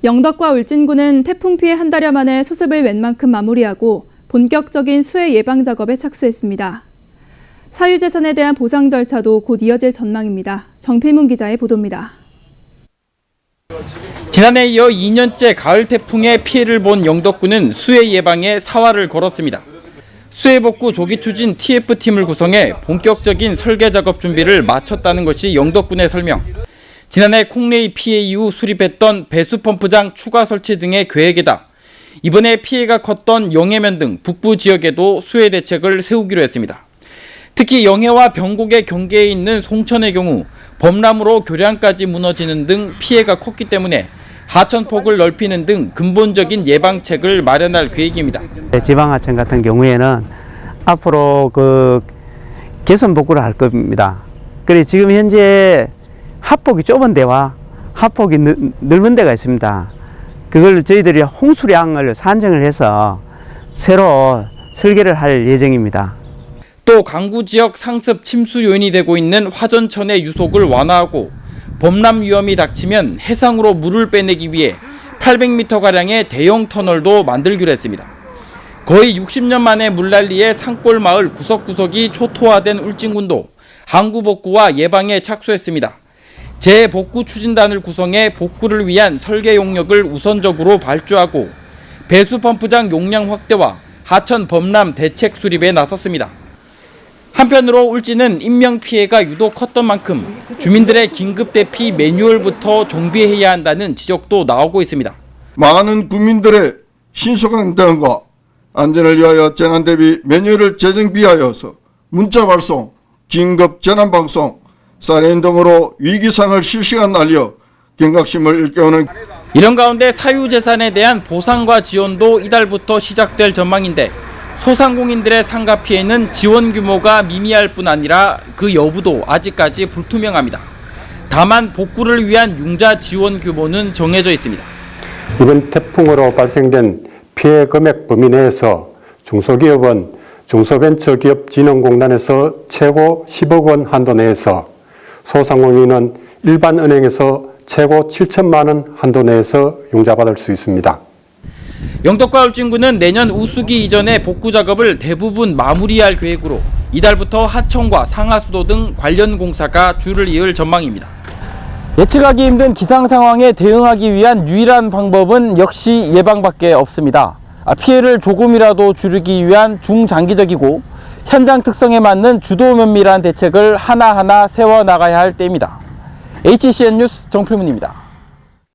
영덕과 울진군은 태풍 피해 한 달여 만에 수습을 웬만큼 마무리하고 본격적인 수해 예방 작업에 착수했습니다. 사유재산에 대한 보상 절차도 곧 이어질 전망입니다. 정필문 기자의 보도입니다. 지난해 이어 2년째 가을 태풍의 피해를 본 영덕군은 수해 예방에 사활을 걸었습니다. 수해 복구 조기 추진 TF팀을 구성해 본격적인 설계 작업 준비를 마쳤다는 것이 영덕군의 설명. 지난해 콩레이 피해 이후 수립했던 배수 펌프장 추가 설치 등의 계획에다 이번에 피해가 컸던 영해면 등 북부 지역에도 수해 대책을 세우기로 했습니다. 특히 영해와 병곡의 경계에 있는 송천의 경우 범람으로 교량까지 무너지는 등 피해가 컸기 때문에 하천폭을 넓히는 등 근본적인 예방책을 마련할 계획입니다. 지방하천 같은 경우에는 앞으로 개선 복구를 할 겁니다. 그래 지금 현재 하폭이 좁은 데와 하폭이 넓은 데가 있습니다. 그걸 저희들이 홍수량을 산정을 해서 새로 설계를 할 예정입니다. 또 강구 지역 상습 침수 요인이 되고 있는 화전천의 유속을 완화하고 범람 위험이 닥치면 해상으로 물을 빼내기 위해 800m가량의 대형 터널도 만들기로 했습니다. 거의 60년 만에 물난리에 산골 마을 구석구석이 초토화된 울진군도 항구 복구와 예방에 착수했습니다. 재복구 추진단을 구성해 복구를 위한 설계 용역을 우선적으로 발주하고 배수 펌프장 용량 확대와 하천 범람 대책 수립에 나섰습니다. 한편으로 울진은 인명피해가 유독 컸던 만큼 주민들의 긴급대피 매뉴얼부터 정비해야 한다는 지적도 나오고 있습니다. 많은 국민들의 신속한 대응과 안전을 위하여 재난대비 매뉴얼을 재정비하여서 문자 발송, 긴급 재난방송, 사이렌 등으로 위기상을 실시간 알려 경각심을 일깨우는. 이런 가운데 사유재산에 대한 보상과 지원도 이달부터 시작될 전망인데 소상공인들의 상가 피해는 지원 규모가 미미할 뿐 아니라 그 여부도 아직까지 불투명합니다. 다만 복구를 위한 융자 지원 규모는 정해져 있습니다. 이번 태풍으로 발생된 피해 금액 범위 내에서 중소기업은 중소벤처기업진흥공단에서 최고 10억 원 한도 내에서, 소상공인은 일반 은행에서 최고 7천만 원 한도 내에서 융자받을 수 있습니다. 영덕과 울진군은 내년 우수기 이전에 복구 작업을 대부분 마무리할 계획으로 이달부터 하천과 상하수도 등 관련 공사가 줄을 이을 전망입니다. 예측하기 힘든 기상 상황에 대응하기 위한 유일한 방법은 역시 예방밖에 없습니다. 피해를 조금이라도 줄이기 위한 중장기적이고 현장 특성에 맞는 주도 면밀한 대책을 하나하나 세워나가야 할 때입니다. HCN 뉴스 정필문입니다.